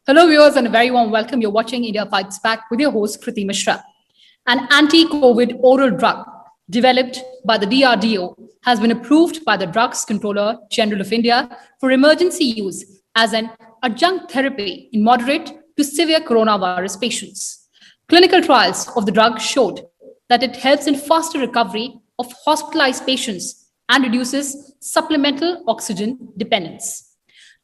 Hello, viewers, and a very warm welcome. You're watching India Fights Back with your host, Kriti Mishra. An anti COVID oral drug developed by the DRDO has been approved by the Drugs Controller General of India for emergency use as an adjunct therapy in moderate to severe coronavirus patients. Clinical trials of the drug showed that it helps in faster recovery of hospitalized patients and reduces supplemental oxygen dependence.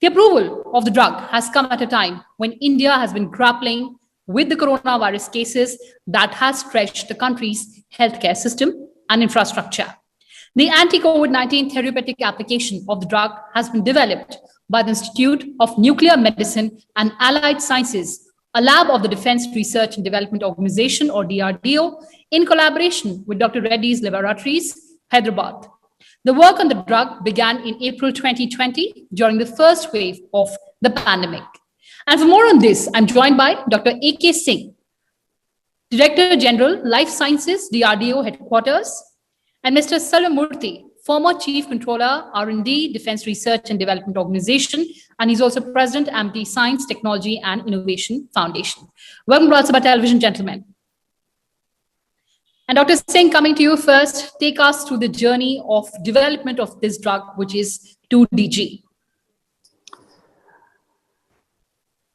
The approval of the drug has come at a time when India has been grappling with the coronavirus cases that has stretched the country's healthcare system and infrastructure. The anti COVID 19 therapeutic application of the drug has been developed by the Institute of Nuclear Medicine and Allied Sciences, a lab of the Defense Research and Development Organization or DRDO, in collaboration with Dr. Reddy's Laboratories, Hyderabad. The work on the drug began in April 2020 during the first wave of the pandemic. And for more on this, I'm joined by Dr. A.K. Singh, Director General, Life Sciences, DRDO Headquarters, and Mr. Salvamurthy, former Chief Controller, R&D, Defense Research and Development Organization, and he's also President, Amity Science, Technology and Innovation Foundation. Welcome to Al Sabah Television, gentlemen. And Dr. Singh, coming to you first, take us through the journey of development of this drug, which is 2DG.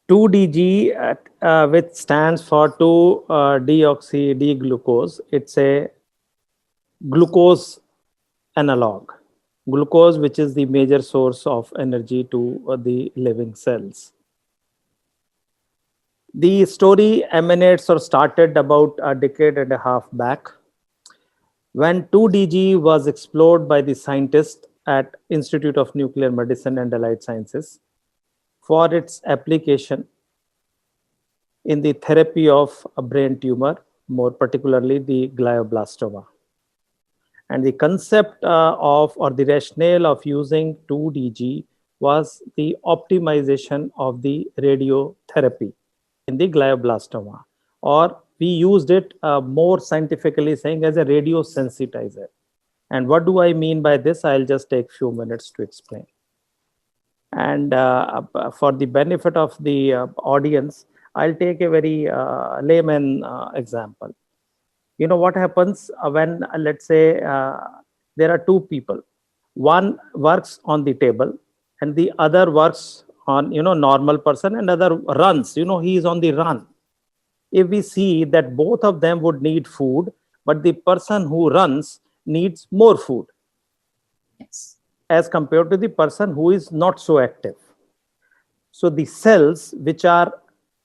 2DG, which stands for 2-deoxy-D-glucose. It's a glucose analog. Glucose, which is the major source of energy to the living cells. The story emanates or started about a decade and a half back when 2DG was explored by the scientists at Institute of Nuclear Medicine and Allied Sciences for its application in the therapy of a brain tumor, more particularly the glioblastoma. And the concept or the rationale of using 2DG was the optimization of the radiotherapy in the glioblastoma, or we used it more scientifically saying as a radiosensitizer. And what do I mean by this? I'll just take a few minutes to explain. And for the benefit of the audience, I'll take a very layman example. You know what happens when, let's say, there are two people. One works on the table and the other works on, normal person, and other runs, he is on the run. If we see that both of them would need food, but the person who runs needs more food, Yes, as compared to the person who is not so active. So the cells which are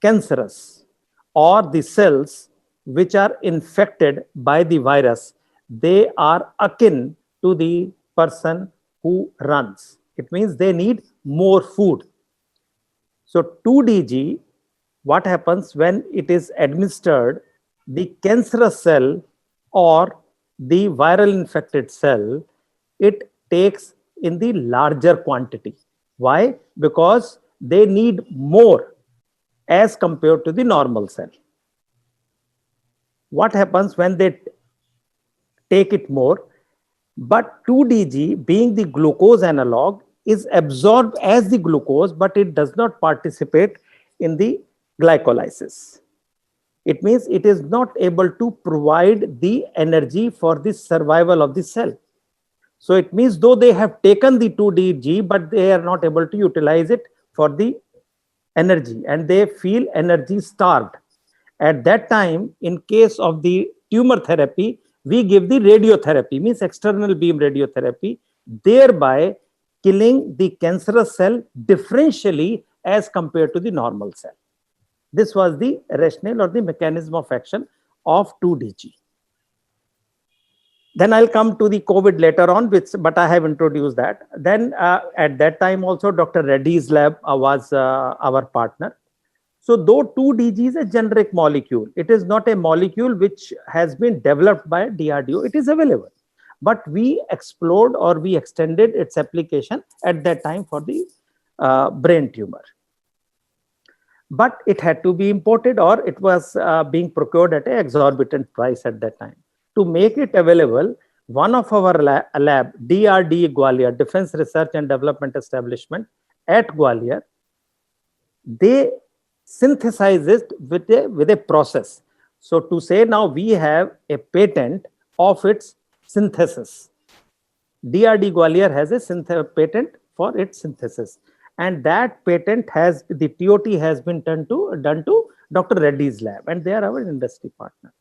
cancerous or the cells which are infected by the virus, they are akin to the person who runs. It means they need more food. So 2DG, what happens when it is administered, the cancerous cell or the viral infected cell, it takes in the larger quantity. Why? Because they need more as compared to the normal cell. What happens when they take it more? But 2DG, being the glucose analog, is absorbed as the glucose, but it does not participate in the glycolysis. It means it is not able to provide the energy for the survival of the cell. So it means though they have taken the 2DG, but they are not able to utilize it for the energy, and they feel energy starved. At that time, in case of the tumor therapy, we give the radiotherapy, means external beam radiotherapy, thereby killing the cancerous cell differentially as compared to the normal cell. This was the rationale or the mechanism of action of 2DG. Then I'll come to the COVID later on, but I have introduced that. Then at that time also, Dr. Reddy's lab was our partner. So though 2DG is a generic molecule, it is not a molecule which has been developed by DRDO, it is available. But we explored or we extended its application at that time for the brain tumor. But it had to be imported, or it was being procured at an exorbitant price at that time. To make it available, one of our lab, DRD Gwalior, Defense Research and Development Establishment at Gwalior, they synthesize it with a process. So to say now we have a patent of its synthesis. DRD Gwalior has a patent for its synthesis, and that patent has, the TOT has been done to Dr. Reddy's lab, and they are our industry partner.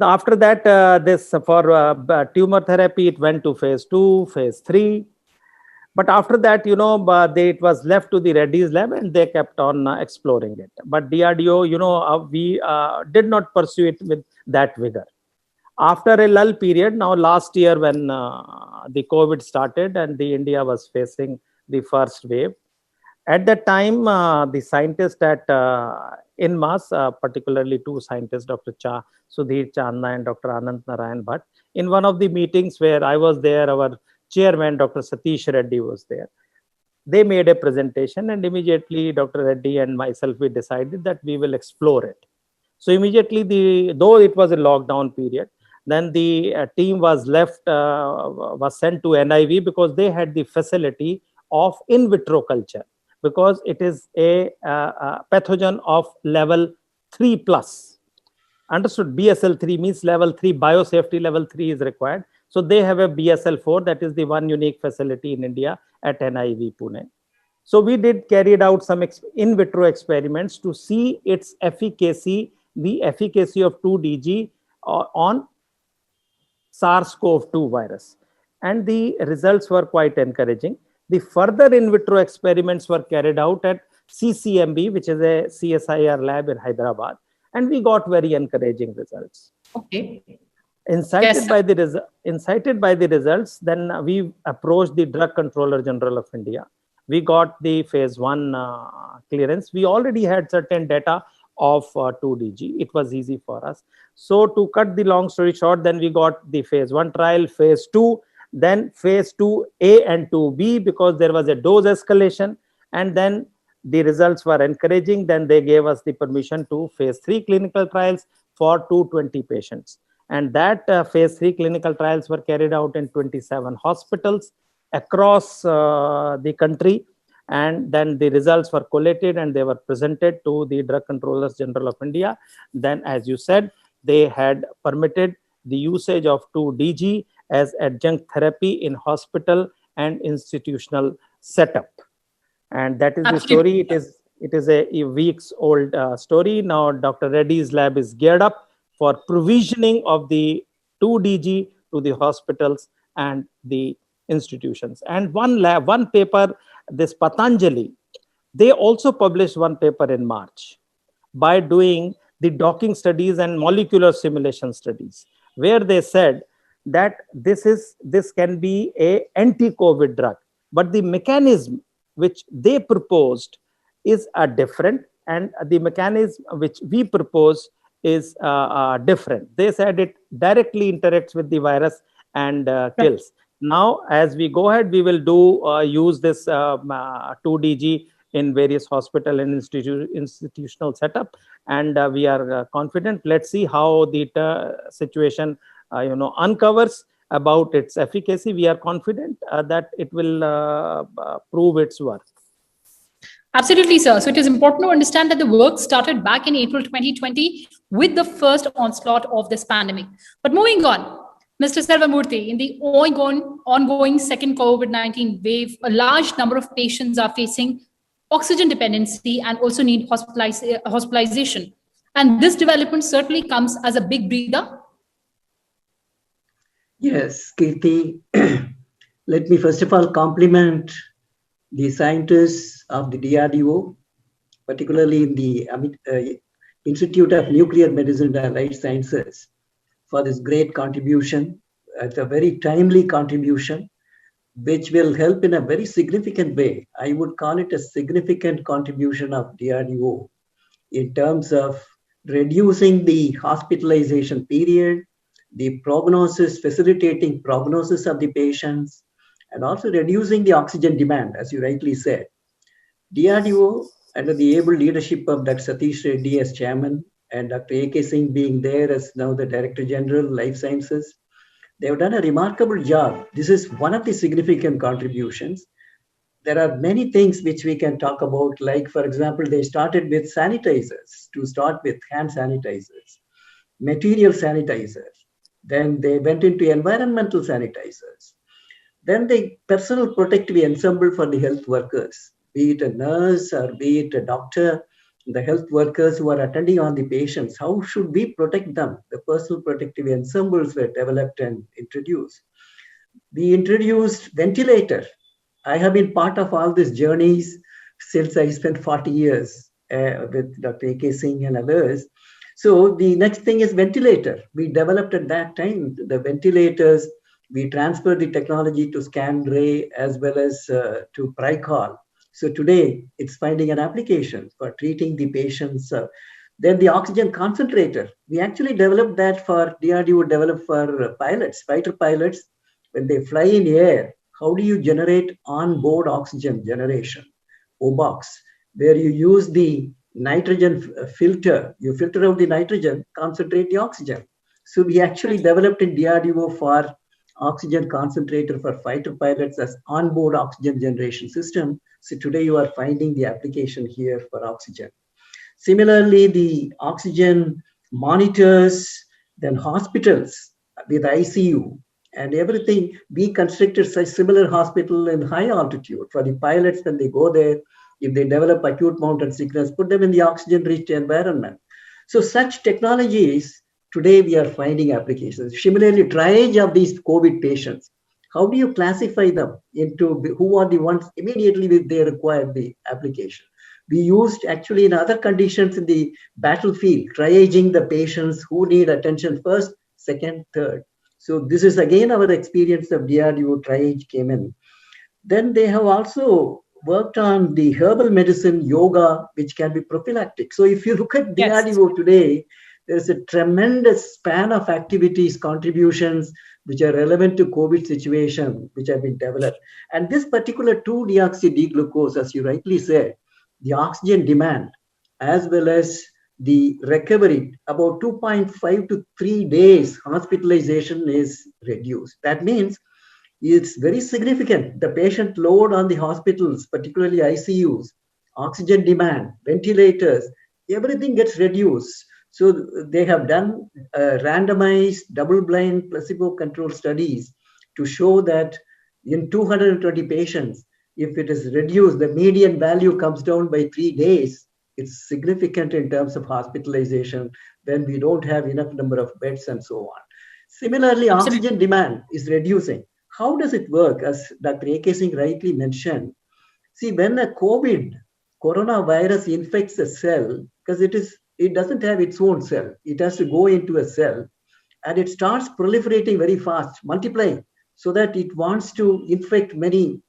After that, this for tumor therapy, it went to phase 2, phase 3. But after that, it was left to the Reddy's lab, and they kept on exploring it. But DRDO, we did not pursue it with that vigor. After a lull period, now last year when the COVID started and the India was facing the first wave, at that time, the scientists at INMAS, particularly two scientists, Dr. Sudhir Chandna and Dr. Anant Narayan Bhatt, in one of the meetings where I was there, our chairman, Dr. Satish Reddy, was there. They made a presentation, and immediately Dr. Reddy and myself, we decided that we will explore it. So immediately, though it was a lockdown period, then the team was sent to NIV because they had the facility of in vitro culture, because it is a pathogen of level 3 plus. Understood? BSL 3 means level 3, biosafety level 3 is required. So they have a BSL 4, that is the one unique facility in India at NIV Pune. So we carried out some in vitro experiments to see its efficacy, the efficacy of 2DG on SARS-CoV-2 virus. And the results were quite encouraging. The further in vitro experiments were carried out at CCMB, which is a CSIR lab in Hyderabad, and we got very encouraging results. Okay. Incited by the results, then we approached the Drug Controller General of India. We got the phase 1 clearance. We already had certain data of 2DG. It was easy for us. So to cut the long story short, then we got the phase 1 trial, phase 2, then phase 2A and 2B, because there was a dose escalation, and then the results were encouraging. Then they gave us the permission to phase 3 clinical trials for 220 patients. And that phase 3 clinical trials were carried out in 27 hospitals across the country. And then the results were collated and they were presented to the Drug Controllers General of India. Then, as you said, they had permitted the usage of 2DG as adjunct therapy in hospital and institutional setup. And that is the story. It is a weeks old story. Now, Dr. Reddy's lab is geared up for provisioning of the 2DG to the hospitals and the institutions. And one paper, this Patanjali, they also published one paper in March by doing the docking studies and molecular simulation studies, where they said that this can be a anti-COVID drug, but the mechanism which they proposed is different, and the mechanism which we propose is different. They said it directly interacts with the virus and kills. Now, as we go ahead, we will use this 2DG in various hospital and institutional setup, and we are confident. Let's see how the situation uncovers about its efficacy. We are confident that it will prove its worth. Absolutely, sir. So it is important to understand that the work started back in April 2020 with the first onslaught of this pandemic. But moving on, Mr. Selvarmurthy, in the ongoing second COVID-19 wave, a large number of patients are facing oxygen dependency and also need hospitalization. And this development certainly comes as a big breather. Yes, Kirti, let me first of all compliment the scientists of the DRDO, particularly in the Institute of Nuclear Medicine and Life Sciences, for this great contribution. It's a very timely contribution, which will help in a very significant way. I would call it a significant contribution of DRDO in terms of reducing the hospitalization period, the prognosis, facilitating prognosis of the patients, and also reducing the oxygen demand, as you rightly said. DRDO, under the able leadership of Dr. Satish Reddy as chairman, and Dr. A.K. Singh being there as now the Director General, Life Sciences, they have done a remarkable job. This is one of the significant contributions. there are many things which we can talk about. Like, for example, they started with sanitizers, to start with hand sanitizers, material sanitizers. Then they went into environmental sanitizers. Then the personal protective ensemble for the health workers, be it a nurse or be it a doctor, the health workers who are attending on the patients, how should we protect them? The personal protective ensembles were developed and introduced. We introduced ventilator. I have been part of all these journeys since I spent 40 years with Dr. A.K. Singh and others. So the next thing is ventilator. We developed at that time the ventilators. We transferred the technology to Scan-Ray as well as to Pricol. So today it's finding an application for treating the patients. Then the oxygen concentrator. We actually developed that for DRDO, developed for pilots, fighter pilots. When they fly in air, how do you generate on-board oxygen generation, OBOX, where you use the nitrogen filter, you filter out the nitrogen, concentrate the oxygen. So we actually developed in DRDO for oxygen concentrator for fighter pilots as on-board oxygen generation system. So today you are finding the application here for oxygen. Similarly, the oxygen monitors, then hospitals with ICU, and everything. We constructed such similar hospital in high altitude for the pilots when they go there. If they develop acute mountain sickness, put them in the oxygen-rich environment. So such technologies, today we are finding applications. Similarly, triage of these COVID patients. How do you classify them into who are the ones immediately they require the application? We used actually in other conditions in the battlefield, triaging the patients who need attention first, second, third. So this is again our experience of DRDO triage came in. Then they have also worked on the herbal medicine, yoga, which can be prophylactic. So if you look at DRDO today, there's a tremendous span of activities, contributions, which are relevant to COVID situation, which have been developed. And this particular 2-deoxy-D-glucose, as you rightly said, the oxygen demand, as well as the recovery, about 2.5 to 3 days hospitalization is reduced. That means it's very significant. The patient load on the hospitals, particularly ICUs, oxygen demand, ventilators, everything gets reduced. So they have done randomized, double-blind, placebo-controlled studies to show that in 220 patients, if it is reduced, the median value comes down by 3 days. It's significant in terms of hospitalization when we don't have enough number of beds and so on. Similarly, oxygen demand is reducing. How does it work? As Dr. A.K. Singh rightly mentioned, see, when a coronavirus infects a cell, because it doesn't have its own cell, it has to go into a cell, and it starts proliferating very fast, multiplying, so that it wants to infect many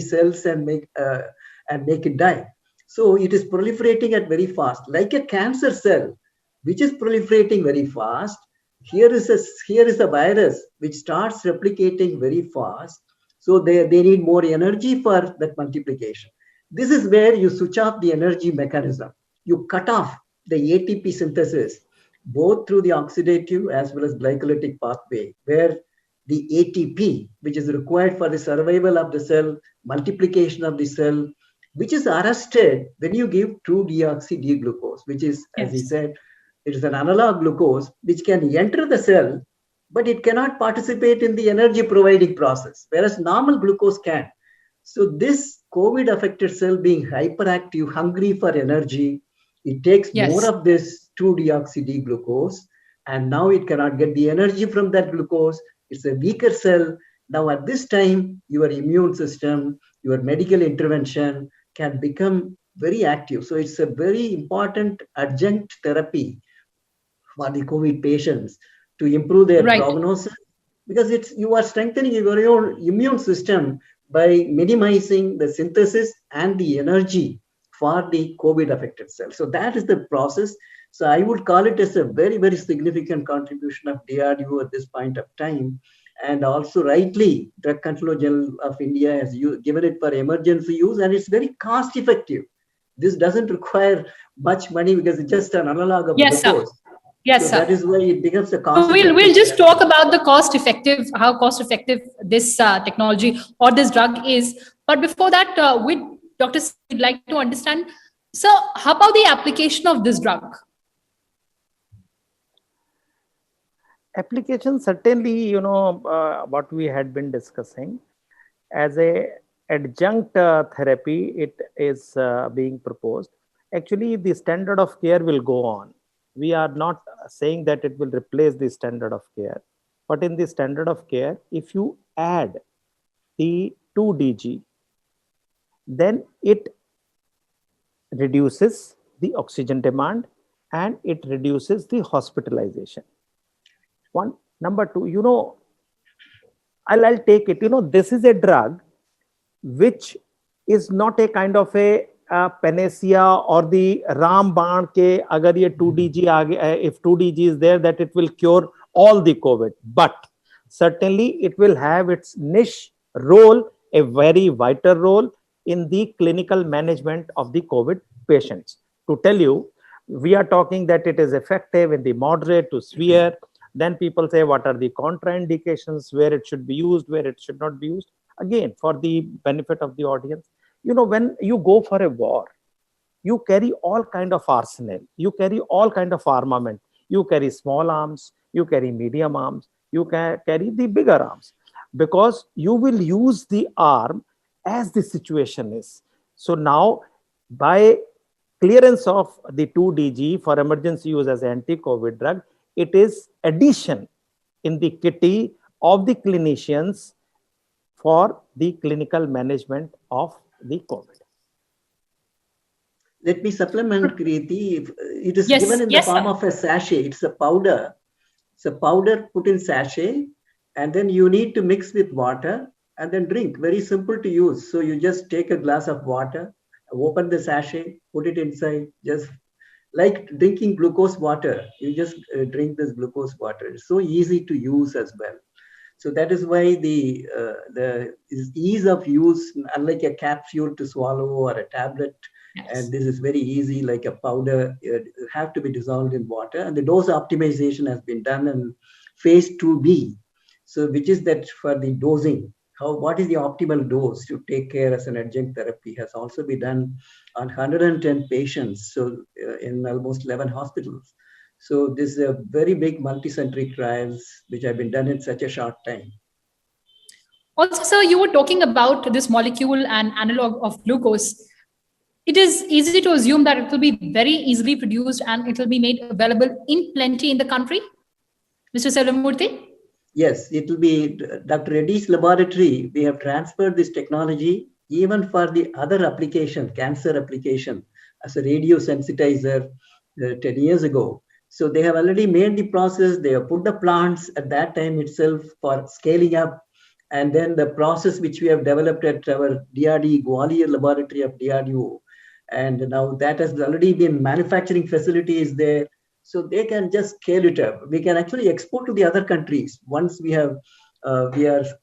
cells and make it die. So it is proliferating at very fast, like a cancer cell, which is proliferating very fast. Here is a virus which starts replicating very fast. So they need more energy for that multiplication. This is where you switch off the energy mechanism. You cut off the ATP synthesis, both through the oxidative as well as glycolytic pathway, where the ATP, which is required for the survival of the cell, multiplication of the cell, which is arrested when you give 2-deoxy-D-glucose, which is, as he said, it is an analog glucose which can enter the cell, but it cannot participate in the energy providing process, whereas normal glucose can. So this COVID-affected cell being hyperactive, hungry for energy, it takes more of this 2-deoxy-D-glucose, and now it cannot get the energy from that glucose. It's a weaker cell. Now at this time, your immune system, your medical intervention can become very active. So it's a very important adjunct therapy for the COVID patients to improve their prognosis, because you are strengthening your own immune system by minimizing the synthesis and the energy for the COVID affected cells. So that is the process. So I would call it as a very, very significant contribution of DRDO at this point of time. And also rightly, Drug Controller General of India has given it for emergency use, and it's very cost effective. This doesn't require much money because it's just an analog of glucose. Yes, so sir. That is why it becomes a cost. We'll just talk about the how cost effective this technology or this drug is. But before that, with Dr. C, we'd like to understand, so how about the application of this drug? Application, certainly, what we had been discussing, as a adjunct therapy, it is being proposed. Actually, the standard of care will go on. We are not saying that it will replace the standard of care, but in the standard of care, if you add the 2DG, then it reduces the oxygen demand and it reduces the hospitalization. One. Number two, I'll take it, this is a drug which is not a kind of a panacea or the Ramband ke agar ye 2DG if 2DG is there, that it will cure all the COVID. But certainly it will have its niche role, a very vital role in the clinical management of the COVID patients. To tell you, we are talking that it is effective in the moderate to severe. Then people say, what are the contraindications, where it should be used, where it should not be used? Again, for the benefit of the audience, when you go for a war, you carry all kind of arsenal, you carry all kind of armament. You carry small arms, you carry medium arms, you can carry the bigger arms, because you will use the arm as the situation is. So now, by clearance of the 2DG for emergency use as anti-COVID drug, it is addition in the kitty of the clinicians for the clinical management of the COVID. Let me supplement, Kriti. It is given in the form of a sachet. It's a powder. It's a powder put in sachet, and then you need to mix with water and then drink. Very simple to use. So you just take a glass of water, open the sachet, put it inside, just like drinking glucose water. You just drink this glucose water. It's so easy to use as well. So that is why the ease of use, unlike a capsule to swallow or a tablet, and this is very easy, like a powder, it have to be dissolved in water. And the dose optimization has been done in phase 2B. So which is that for the dosing, what is the optimal dose to take care as an adjunct therapy has also been done on 110 patients, so in almost 11 hospitals. So this is a very big multi-centric trials which have been done in such a short time. Also, sir, you were talking about this molecule and analog of glucose. It is easy to assume that it will be very easily produced and it will be made available in plenty in the country, Mr. Selvamurthy? Yes, it will be Dr. Reddy's laboratory. We have transferred this technology even for the other application, cancer application, as a radio sensitizer 10 years ago. So they have already made the process. They have put the plants at that time itself for scaling up. And then the process which we have developed at our DRD, Gwalior laboratory of DRDO. And now that has already been, manufacturing facilities there. So they can just scale it up. We can actually export to the other countries. Once we are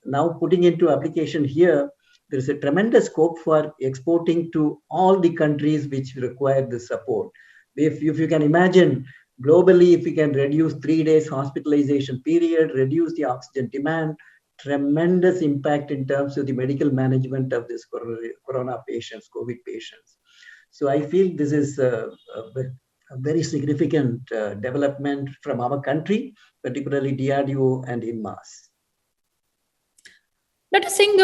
now putting into application here, there is a tremendous scope for exporting to all the countries which require the support. If you can imagine, globally, if we can reduce 3 days hospitalization period, reduce the oxygen demand, tremendous impact in terms of the medical management of this corona patients, COVID patients. So I feel this is a very significant development from our country, particularly DRDO and INMAS. Dr. Singh,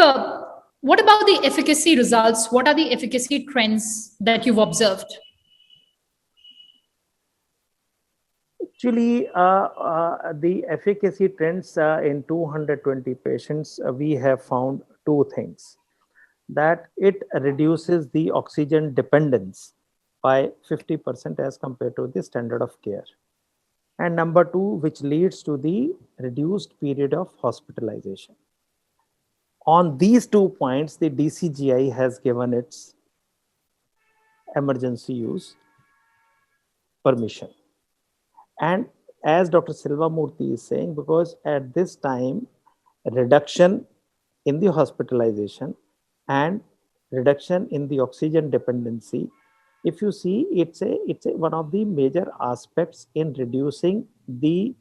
what about the efficacy results? What are the efficacy trends that you've observed? Actually, the efficacy trends in 220 patients, we have found two things. That it reduces the oxygen dependence by 50% as compared to the standard of care. And number two, which leads to the reduced period of hospitalization. On these 2 points, the DCGI has given its emergency use permission. And as Dr. Selvamurthy is saying, because at this time, reduction in the hospitalization and reduction in the oxygen dependency, if you see, it's one of the major aspects in reducing the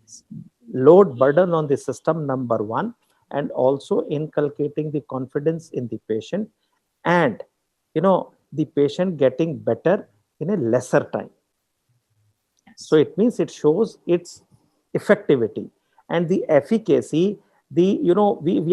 load burden on the system, number one, and also inculcating the confidence in the patient. and the patient getting better in a lesser time. So it means it shows its effectivity and the efficacy. We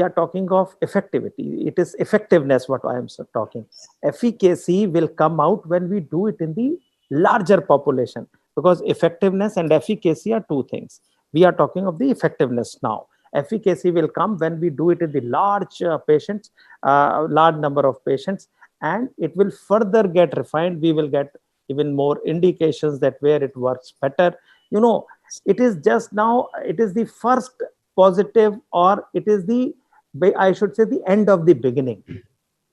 are talking of effectivity. It is effectiveness what I am talking. Efficacy will come out when we do it in the larger population, because effectiveness and efficacy are two things. We are talking of the effectiveness now. Efficacy will come when we do it in the large patients, large number of patients, and it will further get refined. We will get even more indications that where it works better. It is just now, it is the first positive, or it is the, I should say, the end of the beginning,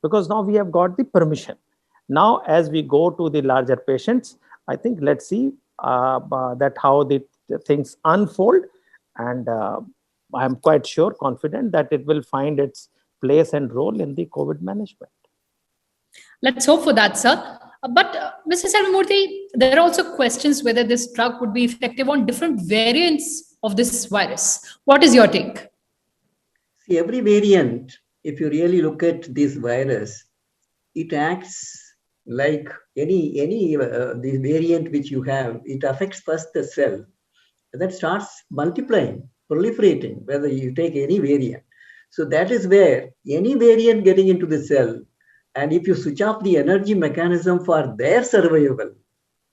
because now we have got the permission. Now as we go to the larger patients, I think let's see that how the things unfold, and I'm quite sure, confident that it will find its place and role in the COVID management. Let's hope for that, sir. But Mr. Selvamurthy, there are also questions whether this drug would be effective on different variants of this virus. What is your take? See, every variant, if you really look at this virus, it acts like any the variant which you have. It affects first the cell, and then starts multiplying, proliferating, whether you take any variant. So that is where any variant getting into the cell, and if you switch off the energy mechanism for their survival,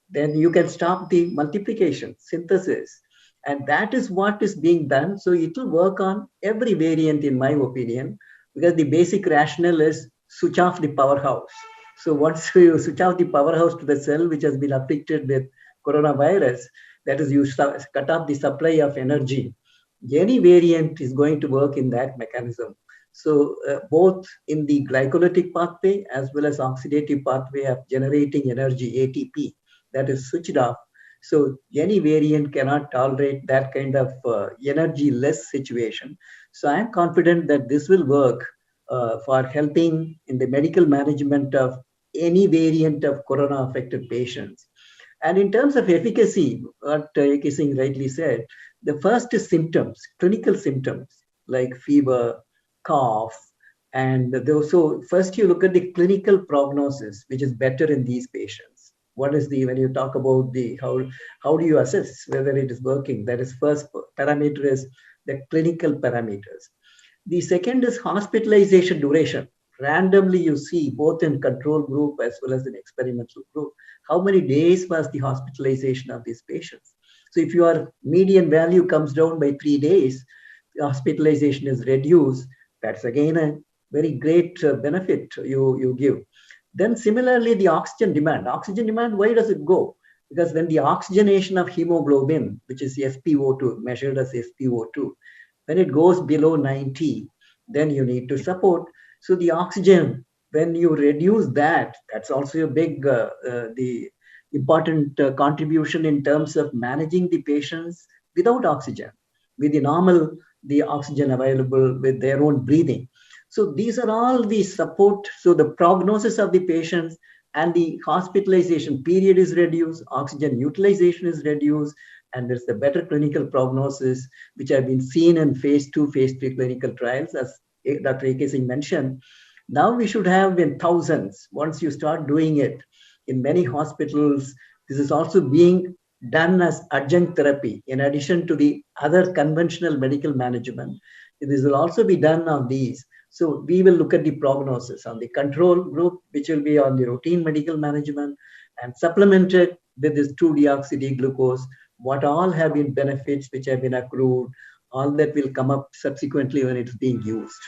then you can stop the multiplication, synthesis. And that is what is being done. So it will work on every variant, in my opinion, because the basic rationale is switch off the powerhouse. So once you switch off the powerhouse to the cell which has been afflicted with coronavirus, that is, you cut off the supply of energy. Any variant is going to work in that mechanism. So both in the glycolytic pathway as well as oxidative pathway of generating energy, ATP, that is switched off. So any variant cannot tolerate that kind of energy-less situation. So I'm confident that this will work for helping in the medical management of any variant of corona-affected patients. And in terms of efficacy, what A.K. Singh rightly said, the first is symptoms, clinical symptoms like fever, cough, and those. So first you look at the clinical prognosis, which is better in these patients. What is the, when you talk about the, how do you assess whether it is working? That is, first parameter is the clinical parameters. The second is hospitalization duration. Randomly you see both in control group as well as in experimental group, how many days was the hospitalization of these patients. So if your median value comes down by 3 days, the hospitalization is reduced. That's again a very great benefit you give. Then similarly, the oxygen demand. Oxygen demand, why does it go? Because when the oxygenation of hemoglobin, which is SpO2, measured as SpO2, when it goes below 90, then you need to support. So the oxygen, when you reduce that, that's also a big, the important contribution in terms of managing the patients without oxygen, with the normal, the oxygen available with their own breathing. So these are all the support. So the prognosis of the patients and the hospitalization period is reduced, oxygen utilization is reduced, and there's the better clinical prognosis, which have been seen in phase 2, phase 3 clinical trials, as Dr. A.K. Singh mentioned. Now we should have in thousands. Once you start doing it in many hospitals, this is also being done as adjunct therapy in addition to the other conventional medical management. This will also be done on these. So we will look at the prognosis on the control group, which will be on the routine medical management, and supplemented with this 2-deoxy-D-glucose. What all have been benefits which have been accrued, all that will come up subsequently when it's being used.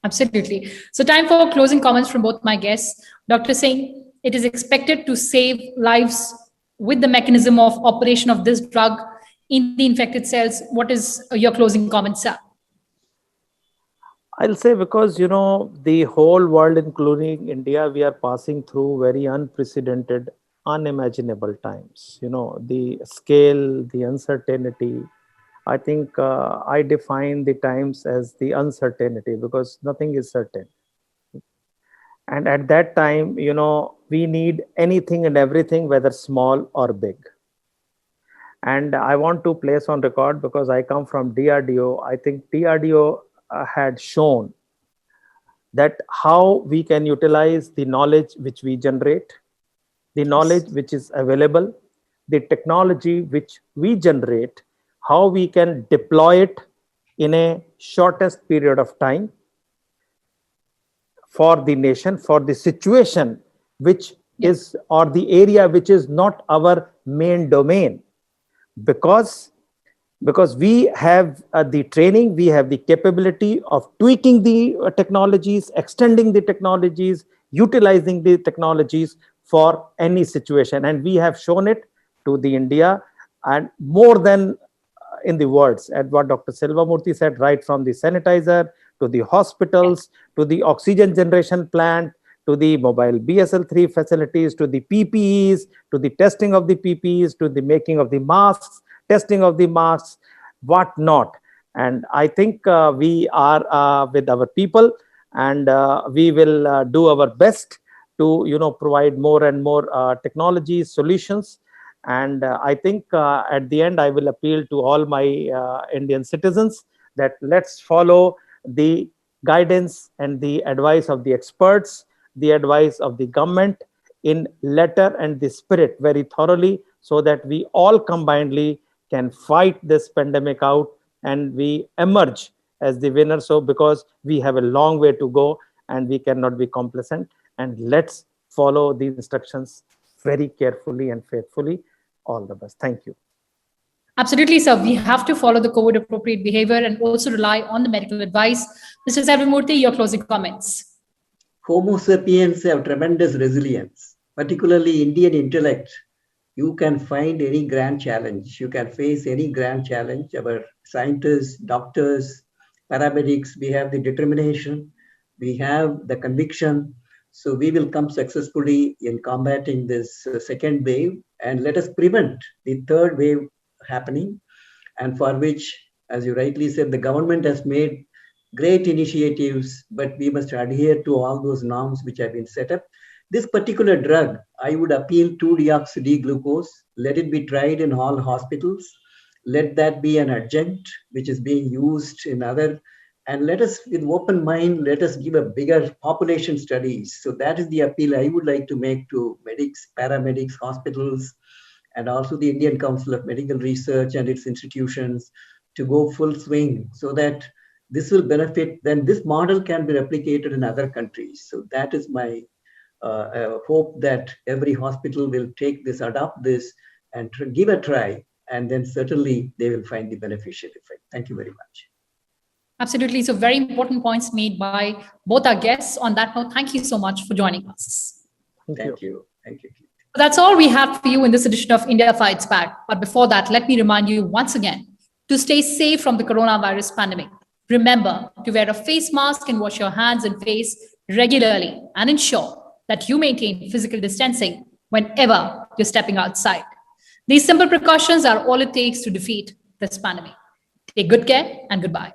Absolutely. So time for closing comments from both my guests. Dr. Singh, it is expected to save lives with the mechanism of operation of this drug in the infected cells. What is your closing comments, sir? I'll say, because, the whole world, including India, we are passing through very unprecedented, unimaginable times. The scale, the uncertainty. I think I define the times as the uncertainty, because nothing is certain. And at that time, we need anything and everything, whether small or big. And I want to place on record, because I come from DRDO, I think DRDO had shown that how we can utilize the knowledge which we generate, the knowledge which is available, the technology which we generate, how we can deploy it in a shortest period of time for the nation, for the situation which is, or the area which is not our main domain. Because we have the training, we have the capability of tweaking the technologies, extending the technologies, utilizing the technologies for any situation. And we have shown it to the India, and more than in the words, at what Dr. Selvamurthy said, right from the sanitizer to the hospitals, to the oxygen generation plant, to the mobile BSL-3 facilities, to the PPEs, to the testing of the PPEs, to the making of the masks, testing of the masks, what not. And I think we are with our people, and we will do our best to provide more and more technology solutions. And I think at the end, I will appeal to all my Indian citizens that let's follow the guidance and the advice of the experts, the advice of the government in letter and the spirit very thoroughly, so that we all combinedly can fight this pandemic out and we emerge as the winner. So because we have a long way to go and we cannot be complacent, and let's follow the instructions very carefully and faithfully. All the best. Thank you. Absolutely, sir. We have to follow the COVID appropriate behavior and also rely on the medical advice. Mr. Selvamurthy, your closing comments. Homo sapiens have tremendous resilience, particularly Indian intellect. You can find any grand challenge. You can face any grand challenge. Our scientists, doctors, paramedics, we have the determination, we have the conviction. So we will come successfully in combating this second wave, and let us prevent the third wave happening, and for which, as you rightly said, the government has made great initiatives, but we must adhere to all those norms which have been set up. This particular drug, I would appeal 2-deoxy-D-glucose. Let it be tried in all hospitals. Let that be an adjunct which is being used in other. And let us, with open mind, let us give a bigger population studies. So that is the appeal I would like to make to medics, paramedics, hospitals, and also the Indian Council of Medical Research and its institutions to go full swing, so that this will benefit. Then this model can be replicated in other countries. So that is my hope, that every hospital will take this, adopt this, and give a try. And then certainly they will find the beneficial effect. Thank you very much. Absolutely. So very important points made by both our guests. On that note, thank you so much for joining us. Thank you. Thank you. That's all we have for you in this edition of India Fights Back. But before that, let me remind you once again to stay safe from the coronavirus pandemic. Remember to wear a face mask and wash your hands and face regularly, and ensure that you maintain physical distancing whenever you're stepping outside. These simple precautions are all it takes to defeat this pandemic. Take good care and goodbye.